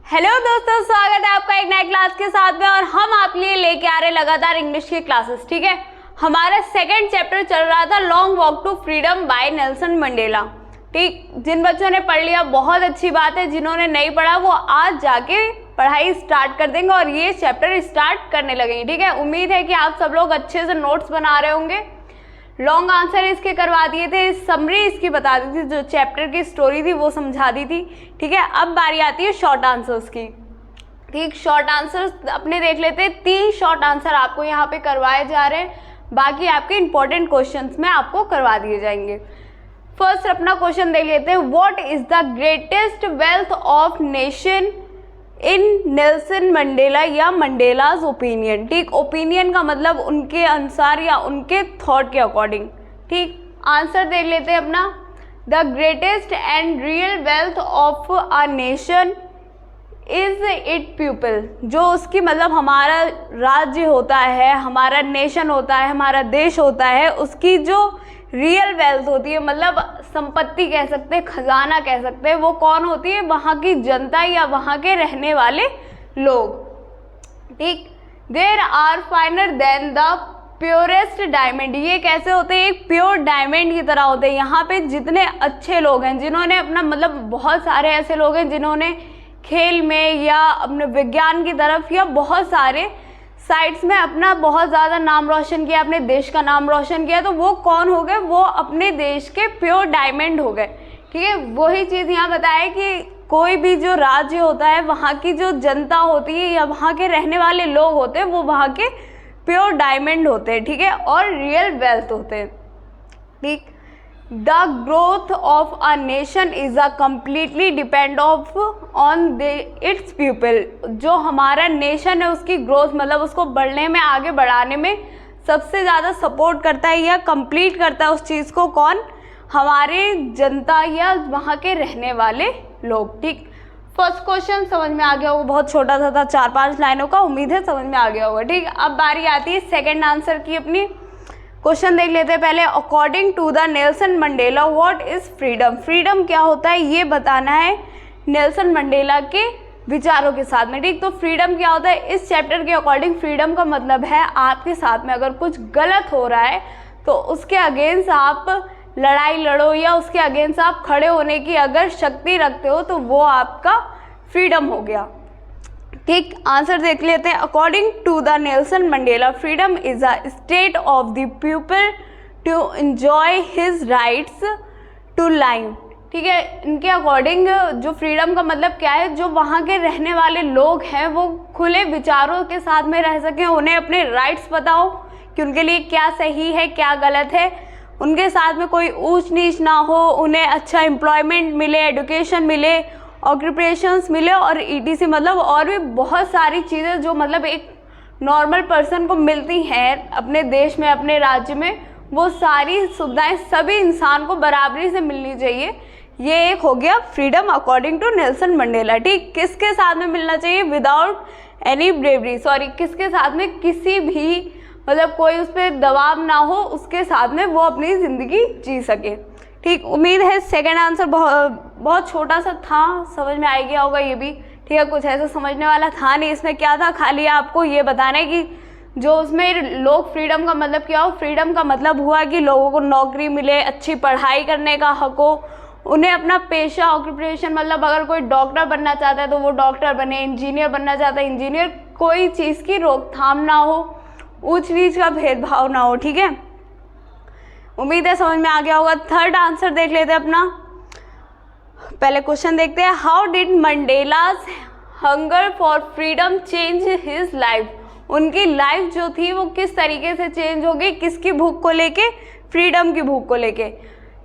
Hello दोस्तों, स्वागत है आपका एक नए क्लास के साथ में। और हम आपके लिए लेके आ रहे लगातार इंग्लिश की क्लासेस। ठीक है, हमारा सेकंड चैप्टर चल रहा था long walk to freedom by Nelson Mandela. ठीक, जिन बच्चों ने पढ़ लिया बहुत अच्छी बात है, जिन्होंने नहीं पढ़ा वो आज जाके पढ़ाई स्टार्ट कर देंगे और ये चैप्टर स्टार्ट करने लगेंगे। ठीक है, उम्मीद है कि आप सब लोग अच्छे से नोट्स बना रहे होंगे। लॉन्ग आंसर इसके करवा दिए थे, समरी इसकी बता दी थी, जो चैप्टर की स्टोरी थी वो समझा दी थी। ठीक है, अब बारी आती है शॉर्ट आंसर्स की। ठीक, शॉर्ट आंसर्स अपने देख लेते हैं। 3 शॉर्ट आंसर आपको यहाँ पे करवाए जा रहे हैं, बाकी आपके इंपॉर्टेंट क्वेश्चंस में आपको करवा दिए जाएंगे। फर्स्ट अपना क्वेश्चन देख लेते हैं। What is the greatest wealth of nation in Nelson Mandela या मंडेलाज ओपिनियन। ठीक, ओपिनियन का मतलब उनके अनुसार या उनके थॉट के अकॉर्डिंग। ठीक, आंसर देख लेते हैं अपना। The greatest and real wealth of a nation is it people. जो उसकी मतलब हमारा राज्य होता है, हमारा नेशन होता है, हमारा देश होता है, उसकी जो रियल वेल्थ होती है, मतलब संपत्ति कह सकते हैं, खजाना कह सकते हैं, वो कौन होती है? वहाँ की जनता या वहाँ के रहने वाले लोग। ठीक, there are finer than the purest diamond. ये कैसे होते हैं? एक प्योर डायमंड की तरह होते हैं। यहाँ पे जितने अच्छे लोग हैं, जिन्होंने अपना मतलब बहुत सारे ऐसे लोग हैं जिन्होंने खेल में या अपने विज्ञान की तरफ या बहुत सारे साइड्स में अपना बहुत ज़्यादा नाम रोशन किया, अपने देश का नाम रोशन किया, तो वो कौन हो गए? वो अपने देश के प्योर डायमंड हो गए। ठीक है, वही चीज़ यहाँ बताया कि कोई भी जो राज्य होता है, वहाँ की जो जनता होती है या वहाँ के रहने वाले लोग होते हैं, वो वहाँ के प्योर डायमंड होते हैं। ठीक है, और रियल वेल्थ होते हैं। ठीक, the growth of a nation is a completely depend of on it's people. जो हमारा नेशन है उसकी ग्रोथ मतलब उसको बढ़ने में, आगे बढ़ाने में सबसे ज़्यादा सपोर्ट करता है या कंप्लीट करता है उस चीज़ को कौन? हमारे जनता या वहाँ के रहने वाले लोग। ठीक, फर्स्ट क्वेश्चन समझ में आ गया होगा, बहुत छोटा सा था, 4-5 लाइनों का, उम्मीद है समझ में आ गया होगा। ठीक, अब बारी आती है सेकेंड आंसर की अपनी। क्वेश्चन देख लेते हैं पहले। According to the Nelson Mandela what is freedom. Freedom क्या होता है ये बताना है नेल्सन मंडेला के विचारों के साथ में। ठीक, तो फ्रीडम क्या होता है इस चैप्टर के अकॉर्डिंग? फ्रीडम का मतलब है आपके साथ में अगर कुछ गलत हो रहा है तो उसके अगेंस्ट आप लड़ाई लड़ो या उसके अगेंस्ट आप खड़े होने की अगर शक्ति रखते हो तो वो आपका फ्रीडम हो गया। ठीक, आंसर देख लेते हैं। According to the Nelson Mandela freedom is a state of the people to enjoy his rights to life. ठीक है, इनके अकॉर्डिंग जो फ्रीडम का मतलब क्या है? जो वहाँ के रहने वाले लोग हैं वो खुले विचारों के साथ में रह सकें, उन्हें अपने राइट्स पता हो कि उनके लिए क्या सही है क्या गलत है, उनके साथ में कोई ऊंच नीच ना हो, उन्हें अच्छा एम्प्लॉयमेंट मिले, एजुकेशन मिले, ऑक्यूपेशंस मिले और ईटीसी मतलब और भी बहुत सारी चीज़ें जो मतलब एक नॉर्मल पर्सन को मिलती हैं अपने देश में, अपने राज्य में, वो सारी सुविधाएं सभी इंसान को बराबरी से मिलनी चाहिए। ये एक हो गया freedom according to Nelson Mandela. ठीक, किसके साथ में मिलना चाहिए? विदाउट एनी ब्रेवरी, सॉरी किसके साथ में? किसी भी मतलब कोई उस पर दबाव ना हो, उसके साथ में वो अपनी ज़िंदगी जी सके। ठीक, उम्मीद है सेकंड आंसर बहुत छोटा सा था, समझ में आ गया होगा ये भी। ठीक है, कुछ ऐसा समझने वाला था नहीं, इसमें क्या था, खाली आपको ये बताना है कि जो उसमें लोग फ्रीडम का मतलब क्या हो। फ्रीडम का मतलब हुआ कि लोगों को नौकरी मिले, अच्छी पढ़ाई करने का हक हो, उन्हें अपना पेशा ऑक्यूपेशन मतलब अगर कोई डॉक्टर बनना चाहता है तो वो डॉक्टर बने, इंजीनियर बनना चाहता है इंजीनियर, कोई चीज़ की रोकथाम ना हो, ऊंच नीच का भेदभाव ना हो। ठीक है, उम्मीद है समझ में आ गया होगा। थर्ड आंसर देख लेते हैं अपना। पहले क्वेश्चन देखते हैं। How did Mandela's hunger for freedom change his life. उनकी लाइफ जो थी वो किस तरीके से चेंज हो गई? किसकी भूख को लेके? फ्रीडम की भूख को लेके।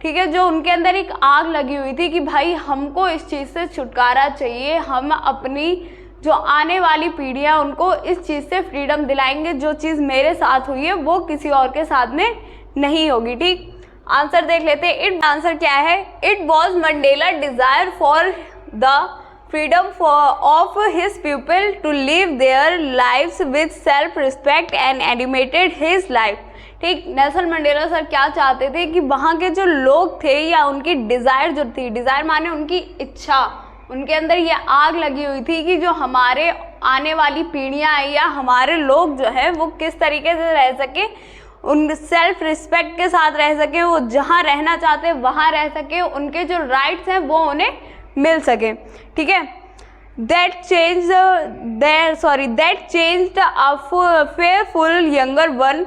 ठीक है, जो उनके अंदर एक आग लगी हुई थी कि भाई हमको इस चीज़ से छुटकारा चाहिए, हम अपनी जो आने वाली पीढ़ियाँ उनको इस चीज़ से फ्रीडम दिलाएंगे, जो चीज़ मेरे साथ हुई है वो किसी और के साथ में नहीं होगी। ठीक, आंसर देख लेते हैं। इट आंसर क्या है? It was Mandela desire for the freedom of his people to live their lives with self respect and animated his life. ठीक, नेल्सन मंडेला सर क्या चाहते थे कि वहाँ के जो लोग थे या उनकी डिज़ायर जो थी, डिज़ायर माने उनकी इच्छा, उनके अंदर ये आग लगी हुई थी कि जो हमारे आने वाली पीढ़ियाँ या हमारे लोग जो है वो किस तरीके से रह सके, उन सेल्फ रिस्पेक्ट के साथ रह सके, वो जहाँ रहना चाहते हैं वहाँ रह सके, उनके जो राइट्स हैं वो उन्हें मिल सके। ठीक है, that changed a fearful younger one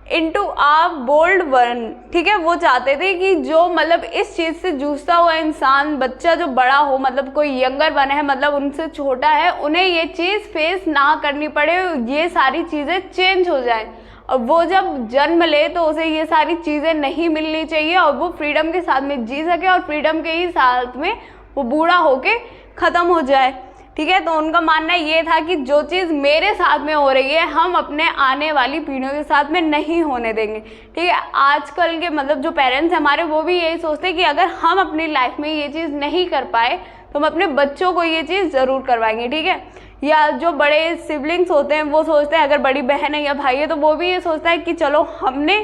into a bold one। ठीक है, वो चाहते थे कि जो मतलब इस चीज़ से जूझता हुआ इंसान, बच्चा जो बड़ा हो, मतलब कोई यंगर वन है, मतलब उनसे छोटा है, उन्हें ये चीज़ फेस ना करनी पड़े, ये सारी चीज़ें चेंज हो जाए। और वो जब जन्म ले तो उसे ये सारी चीज़ें नहीं मिलनी चाहिए और वो फ्रीडम के साथ में जी सके और फ्रीडम के ही साथ में वो बूढ़ा होके ख़त्म हो जाए। ठीक है, तो उनका मानना ये था कि जो चीज़ मेरे साथ में हो रही है हम अपने आने वाली पीढ़ियों के साथ में नहीं होने देंगे। ठीक है, आजकल के मतलब जो पेरेंट्स हैं हमारे, वो भी यही सोचते हैं कि अगर हम अपनी लाइफ में ये चीज़ नहीं कर पाए तो हम अपने बच्चों को ये चीज़ ज़रूर करवाएंगे। ठीक है, या जो बड़े सिबलिंग्स होते हैं वो सोचते हैं, अगर बड़ी बहन है या भाई है तो वो भी ये सोचता है कि चलो हमने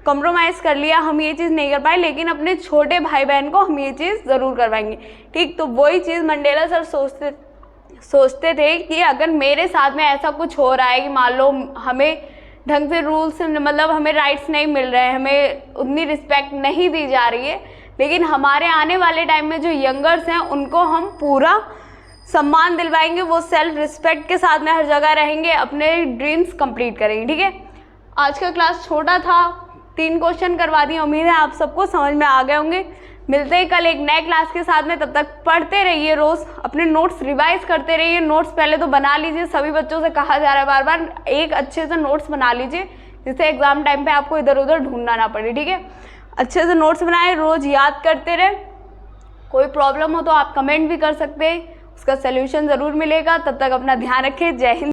कॉम्प्रोमाइज़ कर लिया, हम ये चीज़ नहीं कर पाए, लेकिन अपने छोटे भाई बहन को हम ये चीज़ ज़रूर करवाएंगे। ठीक, तो वही चीज़ मंडेला सर सोचते थे कि अगर मेरे साथ में ऐसा कुछ हो रहा है कि मान लो हमें ढंग से रूल्स, मतलब हमें राइट्स नहीं मिल रहे हैं, हमें उतनी रिस्पेक्ट नहीं दी जा रही है, लेकिन हमारे आने वाले टाइम में जो यंगर्स हैं उनको हम पूरा सम्मान दिलवाएंगे, वो सेल्फ रिस्पेक्ट के साथ में हर जगह रहेंगे, अपने ड्रीम्स कंप्लीट करेंगे। ठीक है, आज का क्लास छोटा था, 3 क्वेश्चन करवा दिए, उम्मीद है आप सबको समझ में आ गए होंगे। मिलते हैं कल एक नए क्लास के साथ में, तब तक पढ़ते रहिए, रोज़ अपने नोट्स रिवाइज करते रहिए। नोट्स पहले तो बना लीजिए, सभी बच्चों से कहा जा रहा है बार बार, एक अच्छे से नोट्स बना लीजिए जिससे एग्जाम टाइम पे आपको इधर उधर ढूंढना ना पड़े। ठीक है, अच्छे से नोट्स बनाएं, रोज़ याद करते रहे। कोई प्रॉब्लम हो तो आप कमेंट भी कर सकते हैं, उसका सोल्यूशन ज़रूर मिलेगा। तब तक अपना ध्यान रखें। जय हिंद।